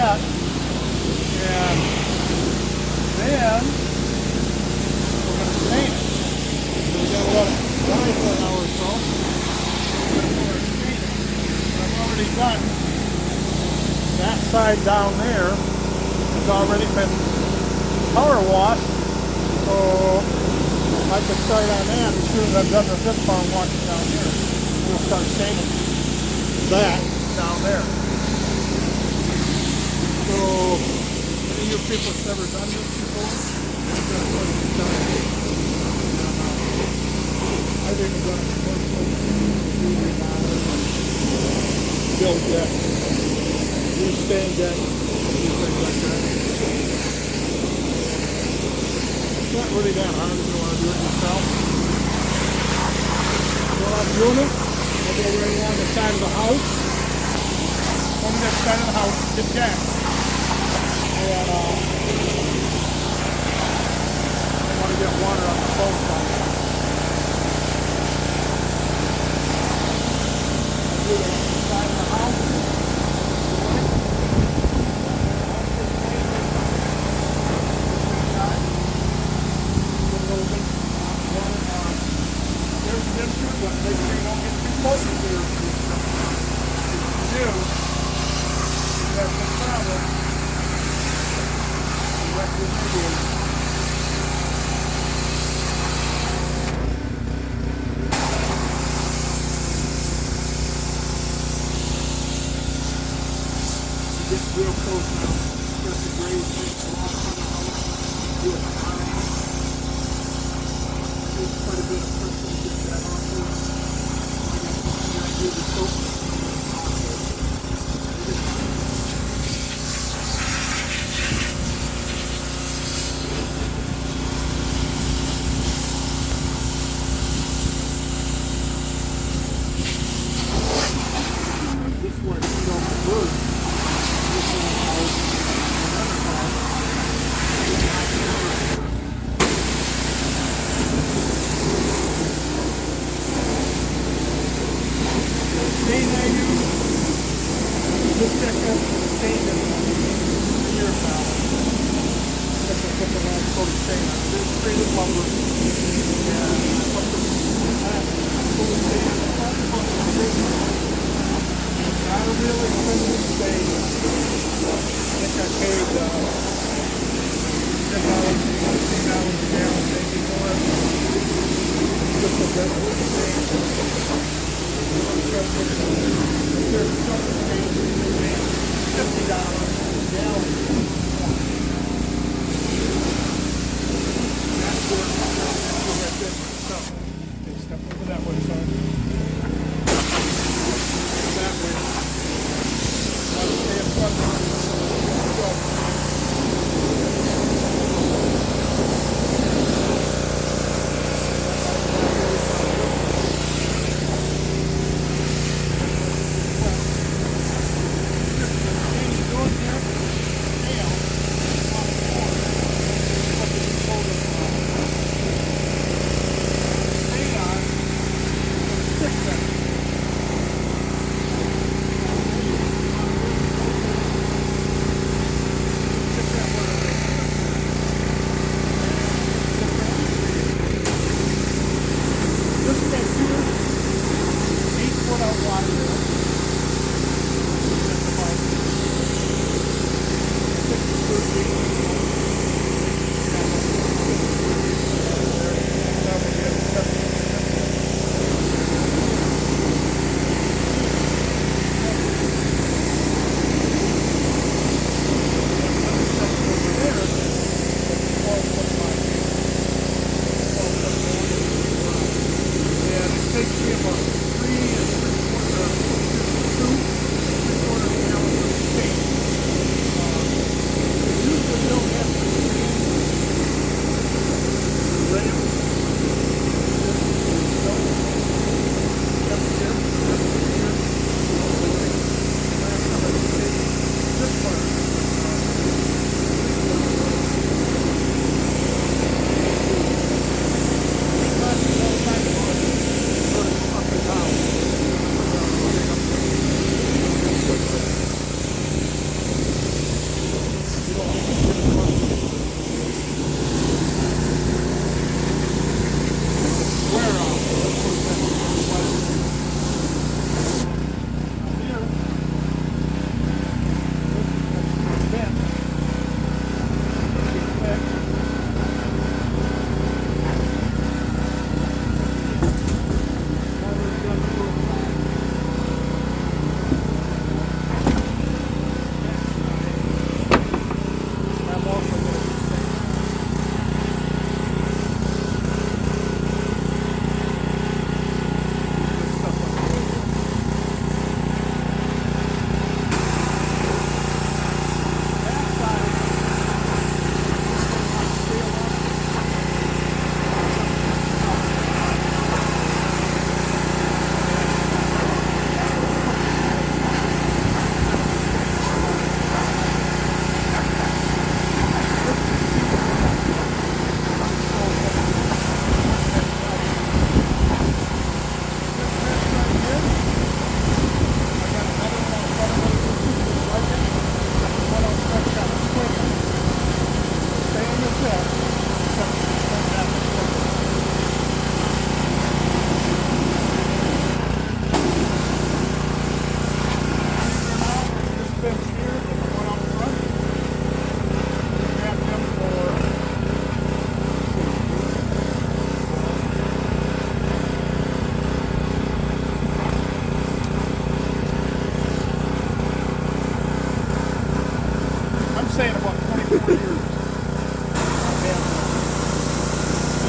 set. And then we're going to stain it. So we got to let it dry for an hour or so. We're going to pour it stain it. I've already done that side down there. It's already been power washed. So I can start on that as soon as I'm done with this part washing down here. We'll start staining that down there. So, any of you people have ever done this before? That's what it's done. I've even done it commercially. Build deck. Use stain deck. Use things like that. It's not really that hard if you want to do it yourself. While I'm doing it, I'll go right along the side of the house. On the side of the house, get gas. And I want to get water on the stove side. I'll do it on the side of the house. But make sure you don't get too close to your system. If you do, you have some problem. You have to remediate. You get real close now. Start to graze things along for the house. Do it fine. There's quite a bit of pressure to get that off here. Do the soap. This one, you know, my bird. This one is out. Another part. Stain I use, this deck has the stain in it years now. I put the last coat of stain on it. There's treated lumber. And I put the last coat of stain on it. Not a real expensive stain. I think I paid $10 a gallon, maybe more. Just a regular stain. There's some stains $50 a gallon. That's where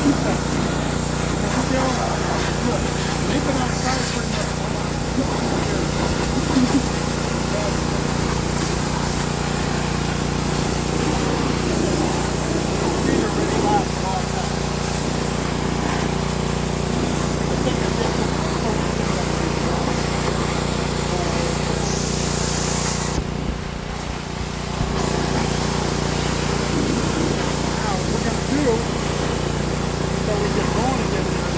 Leave it outside pretty much. These are really last a long time. I think I did now what we're going to do so we get going again here.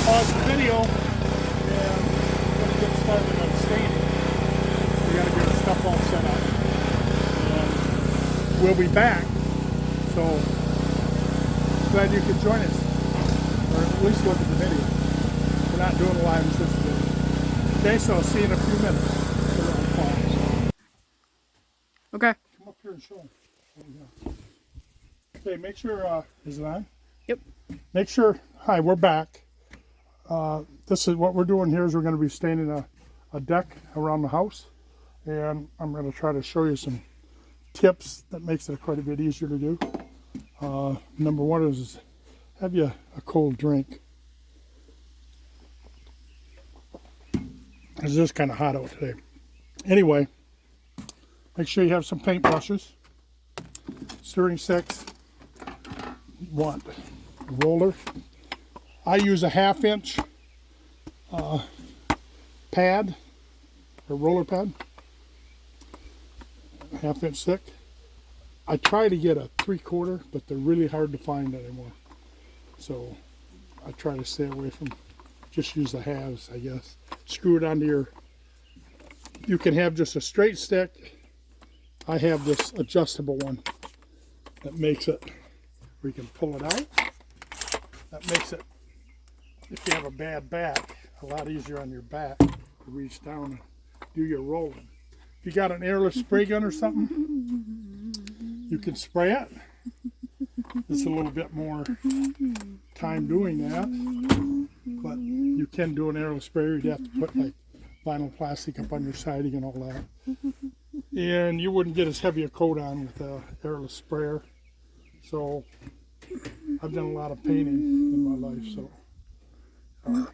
Pause the video and we're going to get started on staining. We got to get our stuff all set up. And we'll be back. So glad you could join us, or at least look at the video. We're not doing live this video. Okay, so I'll see you in a few minutes. Okay. Come up here and show them. Okay, make sure, is it on? Yep. Make sure, hi, we're back. This is what we're doing here is we're going to be staining a deck around the house. And I'm going to try to show you some tips that makes it quite a bit easier to do. Number one is have you a cold drink. It's just kind of hot out today. Anyway, make sure you have some paint brushes, stirring sticks, you want a roller. I use a 1/2 inch pad, or roller pad, 1/2 inch thick. I try to get a 3/4, but they're really hard to find anymore. So I try to stay away from, just use the halves, I guess. Screw it onto your, you can have just a straight stick. I have this adjustable one that makes it, where you can pull it out. That makes it, if you have a bad back, a lot easier on your back to reach down and do your rolling. If you got an airless spray gun or something, you can spray it. It's a little bit more time doing that, but you can do an airless sprayer. You'd have to put like vinyl plastic up on your siding and all that. And you wouldn't get as heavy a coat on with an airless sprayer. So I've done a lot of painting in my life, so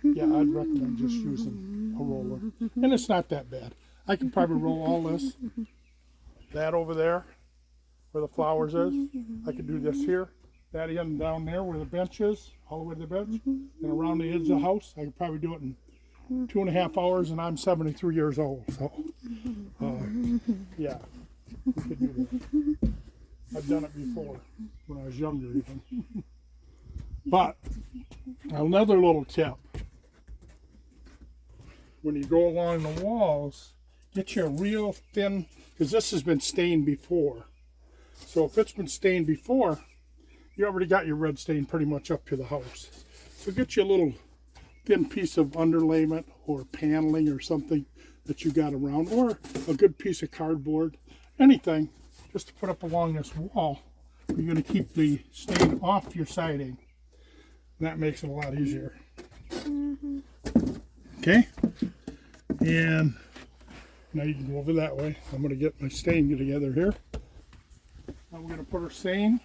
yeah, I'd recommend just using a roller. And it's not that bad. I could probably roll all this, that over there where the flowers is. I could do this here, that end down there where the bench is, all the way to the bench, and around the edge of the house. I could probably do it in 2.5 hours, and I'm 73 years old, so yeah, we could do that. I've done it before when I was younger even. But another little tip, when you go along the walls, get you a real thin, because this has been stained before. So if it's been stained before, you already got your red stain pretty much up to the house. So get you a little thin piece of underlayment or paneling or something that you got around, or a good piece of cardboard, anything, just to put up along this wall. You're going to keep the stain off your siding. That makes it a lot easier. Okay, and now you can go over that way. I'm going to get my stain together here. Now we're going to put our stain.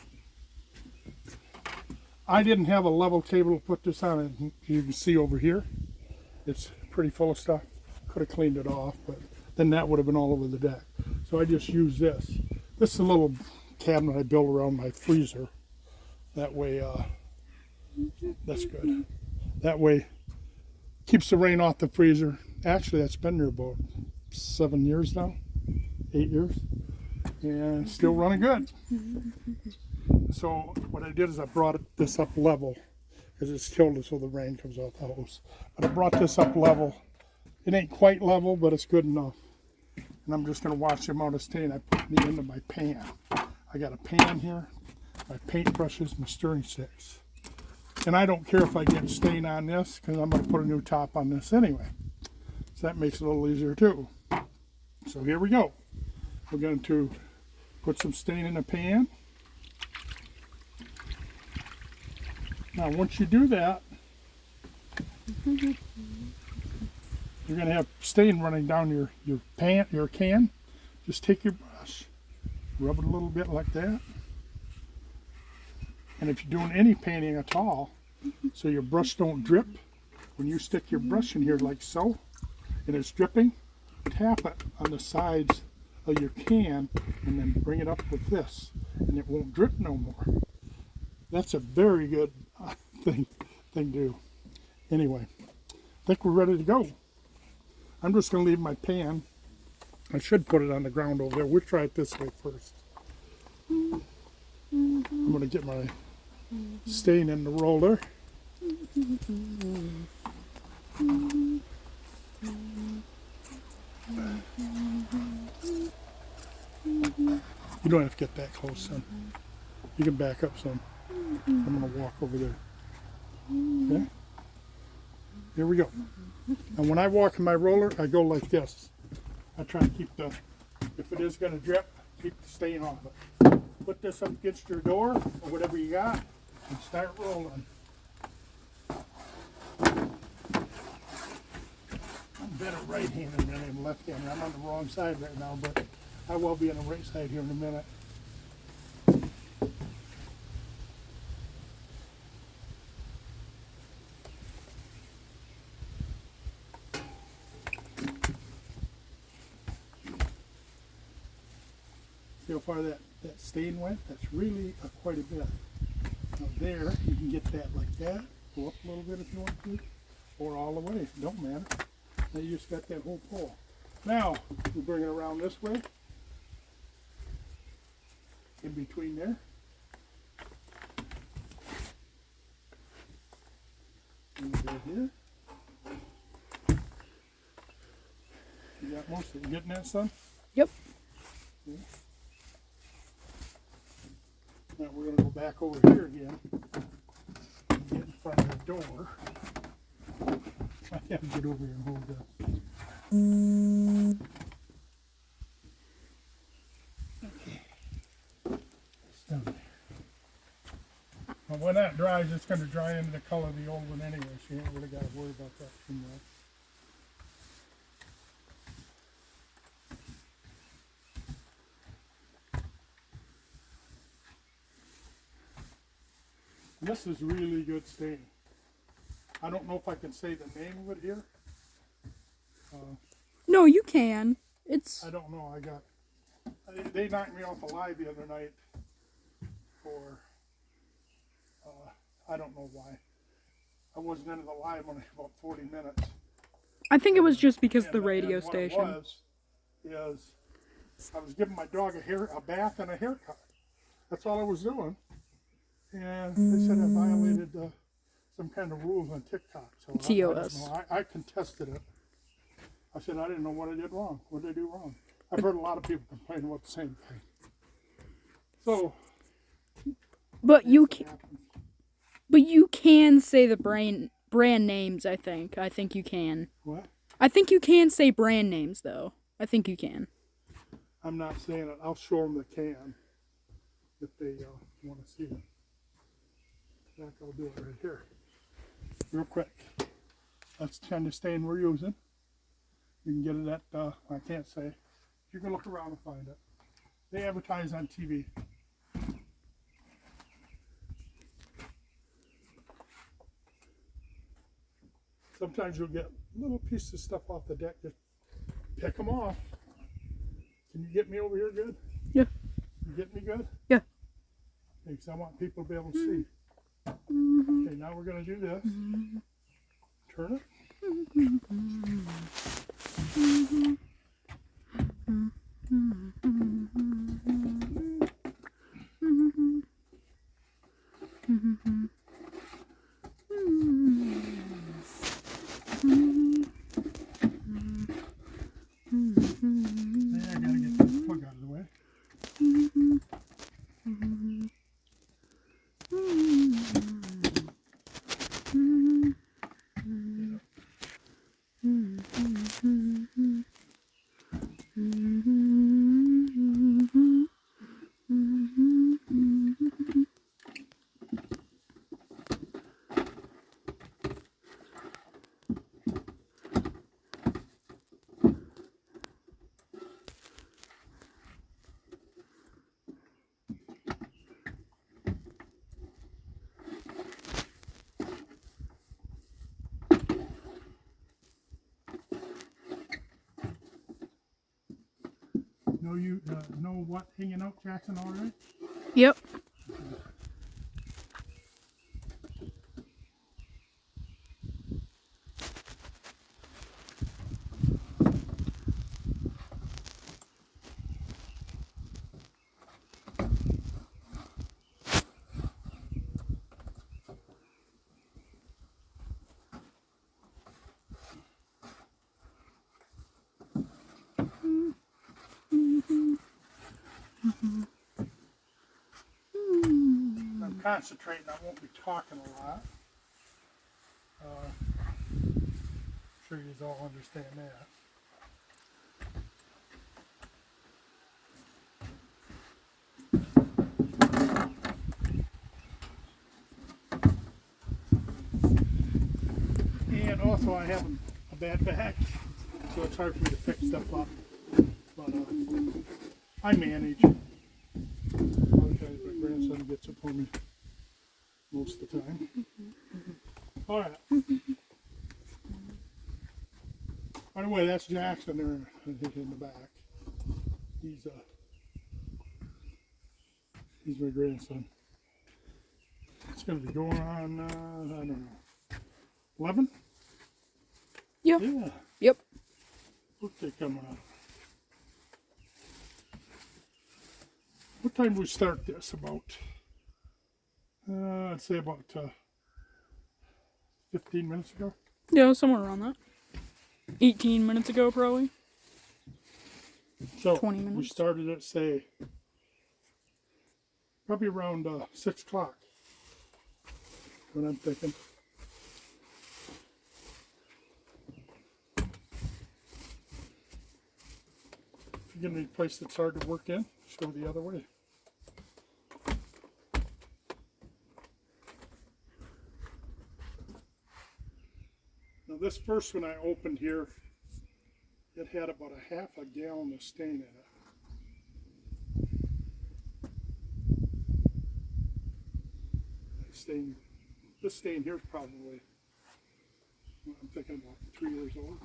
I didn't have a level table to put this on, and you can see over here, it's pretty full of stuff. Could have cleaned it off, but then that would have been all over the deck. So I just used this. This is a little cabinet I built around my freezer. That way, that's good. That way, keeps the rain off the freezer. Actually, that's been there about 7 years now, 8 years, and it's still running good. So what I did is I brought this up level, because it's tilted so the rain comes off the house. But I brought this up level. It ain't quite level, but it's good enough. And I'm just going to watch the amount of stain I put in the end of my pan. I got a pan here, my paint brushes, my stirring sticks. And I don't care if I get stain on this, because I'm going to put a new top on this anyway. So that makes it a little easier too. So here we go. We're going to put some stain in the pan. Now once you do that, you're going to have stain running down your can. just take your brush, rub it a little bit like that. And if you're doing any painting at all, so your brush don't drip, when you stick your brush in here like so, and it's dripping, tap it on the sides of your can and then bring it up with this, and it won't drip no more. That's a very good thing to do. Anyway, I think we're ready to go. I'm just going to leave my pan. I should put it on the ground over there. We'll try it this way first. I'm going to get my stain in the roller. You don't have to get that close, son. You can back up some. I'm going to walk over there. Okay? Here we go. And when I walk in my roller, I go like this. I try to keep the, if it is going to drip, keep the stain off it. Put this up against your door, or whatever you got, and start rolling. I'm better right-handed than I am left-handed. I'm on the wrong side right now, but I will be on the right side here in a minute. See how far that stain went? That's really quite a bit. Now there, you can get that like that. Go up a little bit if you want to, or all the way. It don't matter. Now you just got that whole pole. Now, we bring it around this way. In between there. And we go here. You got most of it. You getting that, son? Yep. Okay. Now we're going to go back over here again and get in front of the door. I have to get over here and hold this. Okay. It's done there. Well, when that dries, it's going to dry into the color of the old one anyway, so you ain't really got to worry about that too much. This is really good stain. I don't know if I can say the name of it here. No, you can. It's. I don't know. They knocked me off alive the other night for, I don't know why. I wasn't into the live only about 40 minutes. I think it was just because And the radio and what station. It was I was giving my dog a bath and a haircut. That's all I was doing. And they said I violated some kind of rules on TikTok. So TOS. I contested it. I said I didn't know what I did wrong. What did I do wrong? I've heard a lot of people complain about the same thing. So, But you can say the brand names. I think you can. what? I think you can say brand names though. I think you can. I'm not saying it. I'll show them the can if they want to see it. In fact, I'll do it right here, real quick. That's the kind of stain we're using. You can get it at, I can't say. You can look around and find it. They advertise on TV. Sometimes you'll get little pieces of stuff off the deck. Just pick them off. Can you get me over here good? Yeah. You get me good? Yeah. Because I want people to be able to see. Okay, now we're going to do this. Turn it. I gotta get this plug out of the way. Know what hanging out, Jackson, all right? Yep. I'm concentrating, I won't be talking a lot. I'm sure you all understand that. And also I have a bad back, so it's hard for me to pick stuff up. But I manage. A lot of times my grandson gets it for me most of the time. All right. By the way, that's Jackson there in the back. He's my grandson. It's going to be going on, I don't know, 11? Yep. Yeah. Yep. Birthday coming up. What time do we start this? About, I'd say about 15 minutes ago. Yeah, somewhere around that. 18 minutes ago, probably. So 20 minutes. we started at, say, probably around 6 o'clock. What I'm thinking. If you get any place that's hard to work in, just go the other way. Now this first one I opened here, it had about a half a gallon of stain in it. This stain here is probably, I'm thinking about 3 years old.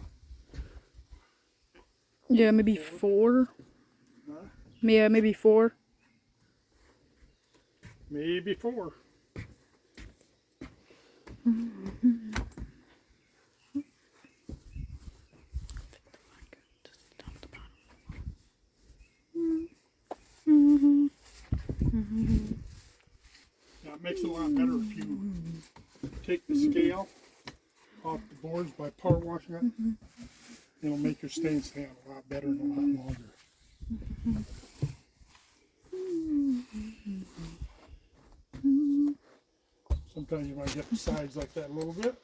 Yeah, maybe 4. Huh? Yeah, maybe 4. Maybe 4. Now it makes it a lot better if you take the scale off the boards by power washing it. It'll make your stain stand a lot better and a lot longer. Sometimes you might get the sides like that a little bit.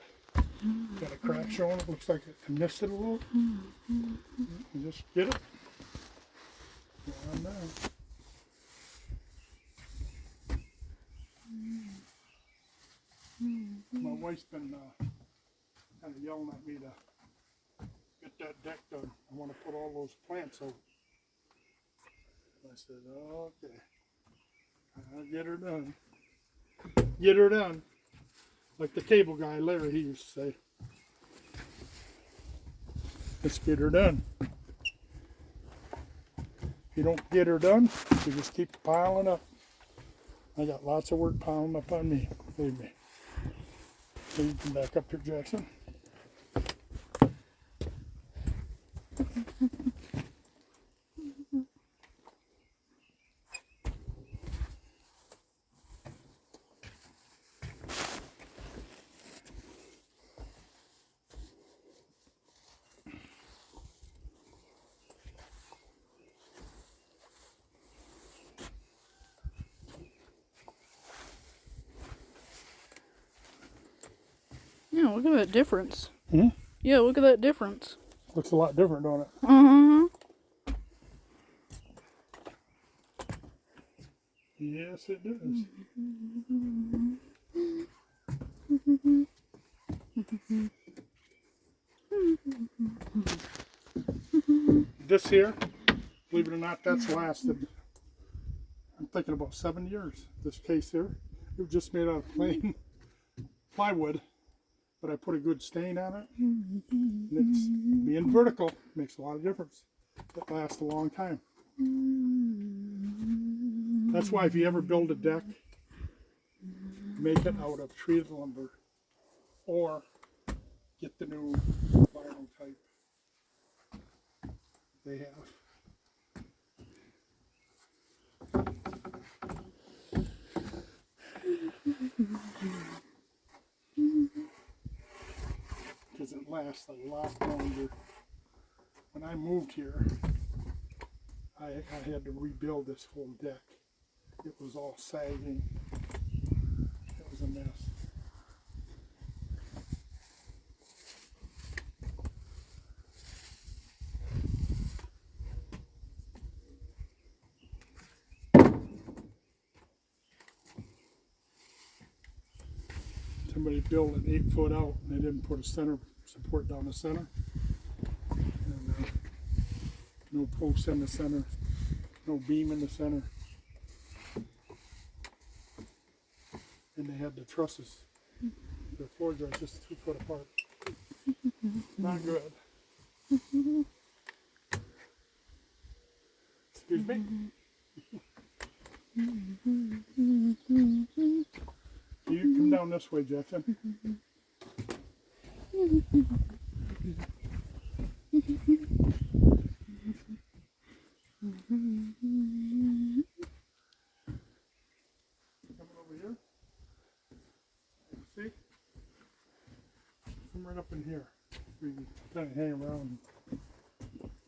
Got a crack showing, it looks like it missed it a little. You just get it. Go on down. My wife's been kind of yelling at me to get that deck done. I want to put all those plants out. I said, okay, I'll get her done. Get her done. Like the cable guy, Larry, he used to say. Let's get her done. If you don't get her done, you just keep piling up. I got lots of work piling up on me, believe me. So you can back up here, Jackson. Yeah, look at that difference. Hmm? Yeah, look at that difference. Looks a lot different, don't it? Uh-huh. Yes, it does. This here, believe it or not, that's lasted, I'm thinking about 7 years. This case here, it was just made out of plain plywood, but I put a good stain on it. And it's being vertical makes a lot of difference. It lasts a long time. That's why if you ever build a deck, make it out of treated lumber or get the new vinyl type they have. Because it lasts a lot longer. When I moved here, I had to rebuild this whole deck. It was all sagging. It was a mess. Somebody built an 8 foot out and they didn't put a center support down the center. And, no post in the center, no beam in the center. And they had the trusses. The floor joists just 2 foot apart. Not good. Excuse me? You come down this way, Jackson. Coming over here. See? Come right up in here. We can kind of hang around.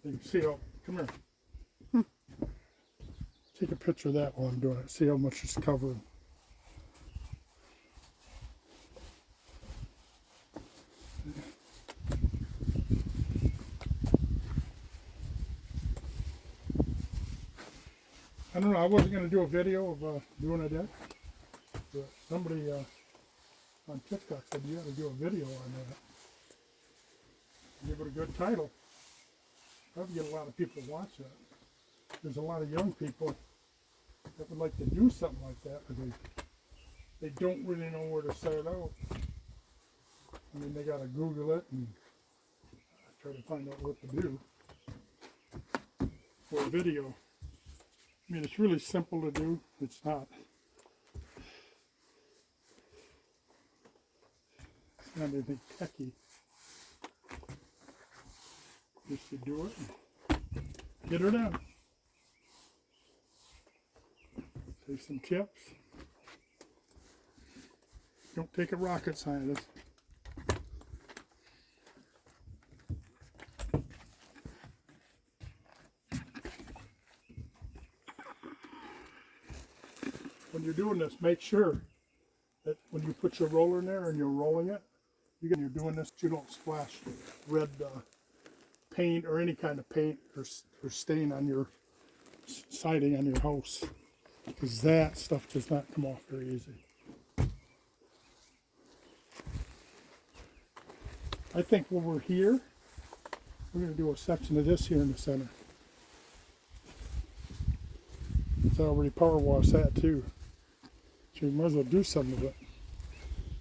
You can see how. Come here. Take a picture of that while I'm doing it. See how much it's covered. I don't know, I wasn't going to do a video of doing a deck, but somebody on TikTok said you got to do a video on that. Give it a good title. Probably get a lot of people to watch that. There's a lot of young people that would like to do something like that, but they don't really know where to start out. I mean, they got to Google it and try to find out what to do for a video. I mean, it's really simple to do. It's not. It's not anything techy. Just to do it. Get her done. Take some tips. Don't take a rocket scientist. When you're doing this, make sure that when you put your roller in there and you're rolling it, you're doing this, you don't splash red paint or any kind of paint or stain on your siding on your house, because that stuff does not come off very easy. I think when we're here, we're going to do a section of this here in the center. It's already power washed that too. So you might as well do some of it.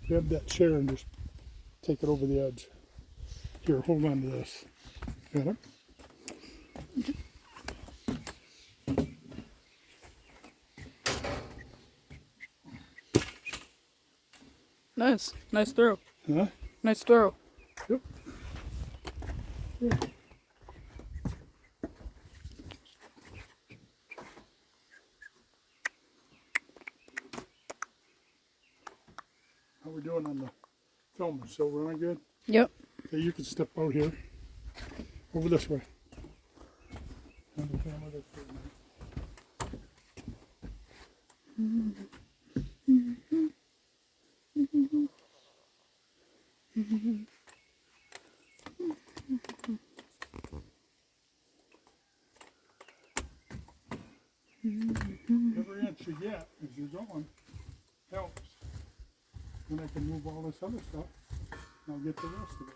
Grab that chair and just take it over the edge. Here, hold on to this. Got it? Nice. Nice throw. Huh? Nice throw. Yep. Yeah. How we doing on the film? So we're on good? Yep. Okay, you can step out here. Over this way. On the camera this way, man. Every inch you get as you're going helps. Then I can move all this other stuff and I'll get the rest of it.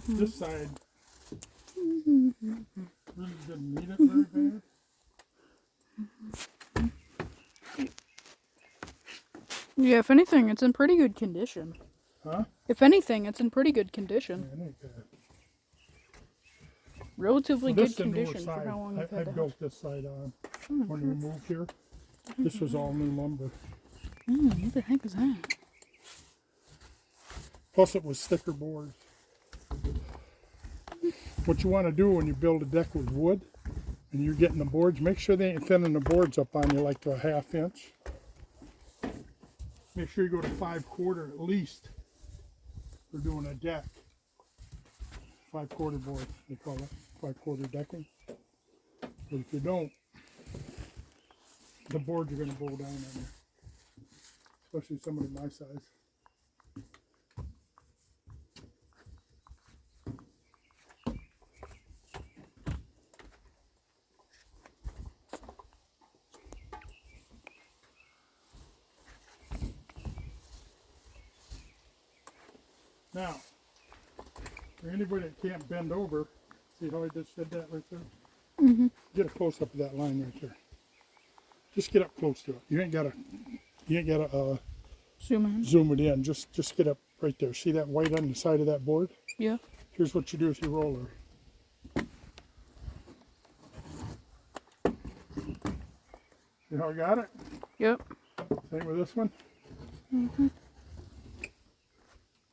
This side really didn't need it very bad. Yeah, if anything, it's in pretty good condition. Huh? If anything, it's in pretty good condition. Yeah, it ain't bad. Relatively Well, this good is the newer condition for side. how long you've I had the house. built this side on when we moved here. This was all new lumber. What the heck is that? Plus it was thicker boards. What you want to do when you build a deck with wood and you're getting the boards, make sure they ain't thinning the boards up on you like to a 1/2 inch. Make sure you go to 5/4 at least for doing a deck. 5/4 board, they call it, 5/4 decking. But if you don't, the boards are going to blow down on you, especially somebody my size. Now, for anybody that can't bend over, see how I just did that right there? Get a close up of that line right there. Just get up close to it. You ain't gotta Zoom in. zoom it in. Just get up right there. See that white on the side of that board? Yeah. Here's what you do with your roller. See how I got it? Yep. Same with this one.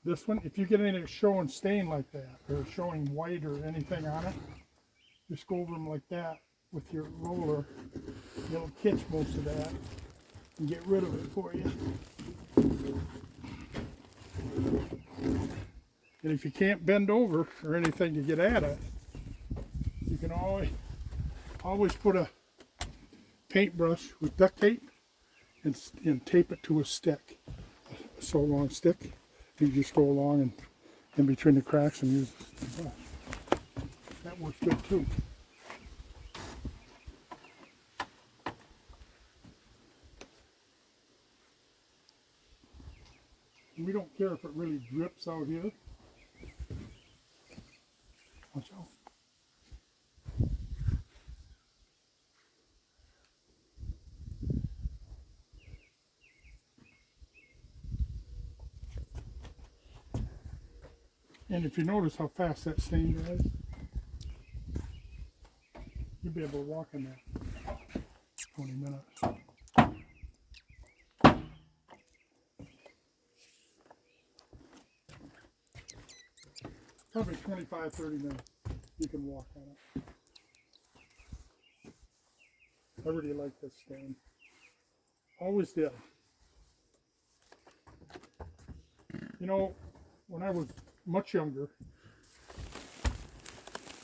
This one, if you get anything showing stain like that, or showing white or anything on it, just go over them like that with your roller. It'll catch most of that and get rid of it for you. And if you can't bend over or anything to get at it, you can always put a paintbrush with duct tape and tape it to a stick, a so long stick. You just go along and in between the cracks and use the brush. That works good too. And we don't care if it really drips out here. Watch out. And if you notice how fast that stain dries, you'll be able to walk in that 20 minutes. Probably 25, 30 minutes you can walk on it. I really like this stain. Always did. You know, when I was much younger,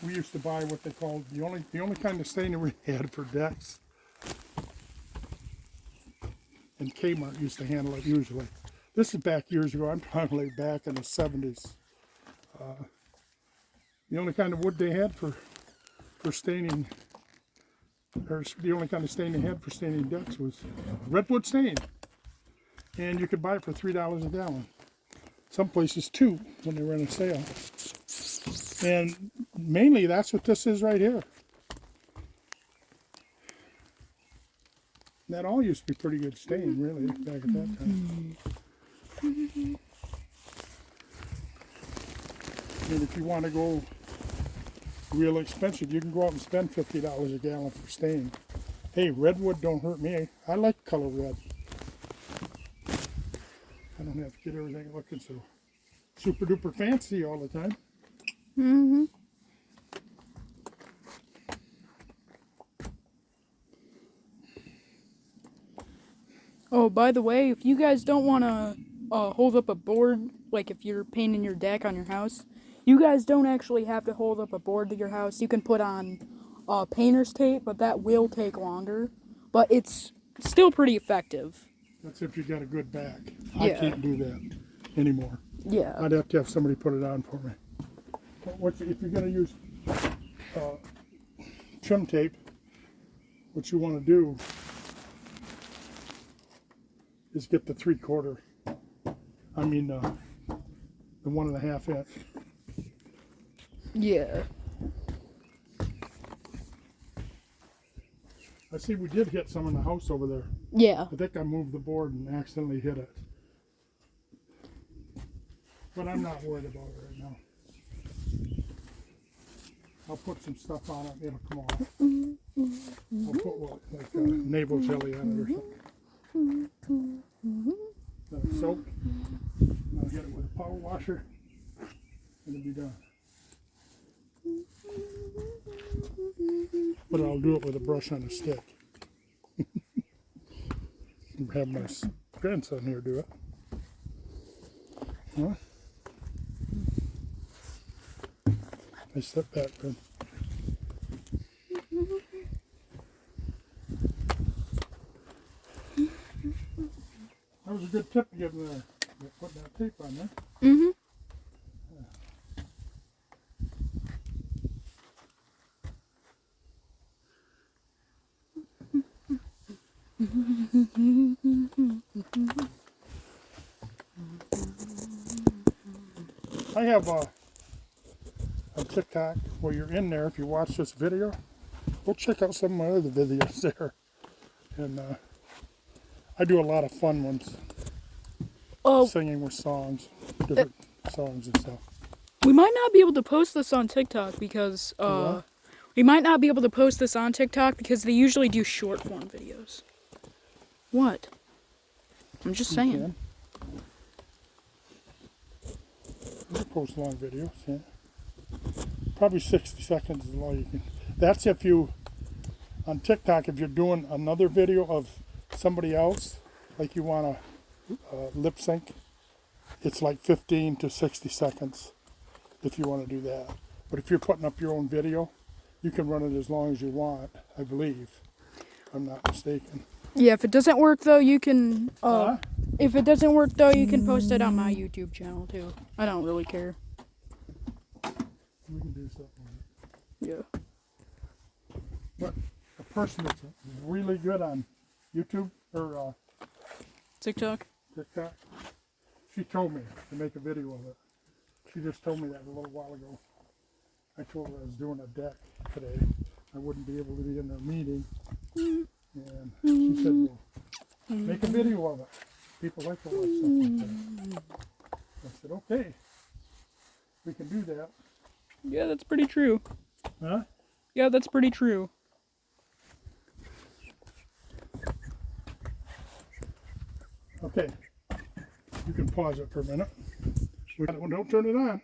we used to buy what they called the only kind of stain that we had for decks. And Kmart used to handle it usually. This is back years ago. I'm probably back in the 70s. The only kind of wood they had for staining, or the only kind of stain they had for staining decks was redwood stain. And you could buy it for $3 a gallon. Some places $2 when they were in a sale. And mainly that's what this is right here. That all used to be pretty good stain, really, back at that time. And if you want to go real expensive, you can go out and spend $50 a gallon for stain. Hey, redwood don't hurt me. I like color red. I don't have to get everything looking so super duper fancy all the time. Oh, by the way, if you guys don't want to hold up a board, like if you're painting your deck on your house, you guys don't actually have to hold up a board to your house. You can put on painter's tape, but that will take longer. But it's still pretty effective. That's if you got a good back. Yeah. I can't do that anymore. Yeah. I'd have to have somebody put it on for me. But if you're going to use trim tape, what you want to do is get the 3/4. I mean, the 1.5 inch. Yeah. I see we did hit some in the house over there. Yeah. I think I moved the board and accidentally hit it. But I'm not worried about it right now. I'll put some stuff on it, it'll come off. I'll put what, like navel jelly on it or something. Let it soak. And I'll get it with a power washer. It'll be done. But I'll do it with a brush on a stick. Have my grandson here do it. Huh? I step back then. That was a good tip to give them there. Putting that tape on there. Mm-hmm. I have a TikTok where you're in there. If you watch this video, go check out some of my other videos there. And I do a lot of fun ones. Oh, Singing with songs, different songs and stuff. we might not be able to post this on TikTok because What? we might not be able to post this on TikTok because they usually do short form videos. What? I'm just saying. You can post long videos, yeah. Probably 60 seconds is all you can. That's if you, on TikTok, if you're doing another video of somebody else, like you want to lip sync, it's like 15 to 60 seconds if you want to do that. But if you're putting up your own video, you can run it as long as you want, I believe. If I'm not mistaken. Yeah, if it doesn't work though, you can. Huh? If it doesn't work though, you can post it on my YouTube channel too. I don't really care. We can do something with it. Yeah. But a person that's really good on YouTube or TikTok. TikTok, she told me to make a video of it. She just told me that a little while ago. I told her I was doing a deck today. I wouldn't be able to be in their meeting. And she said, well, make a video of it. People like to watch stuff like that. I said, okay, we can do that. Yeah, that's pretty true. Huh? Yeah, that's pretty true. Okay, you can pause it for a minute. Don't turn it on.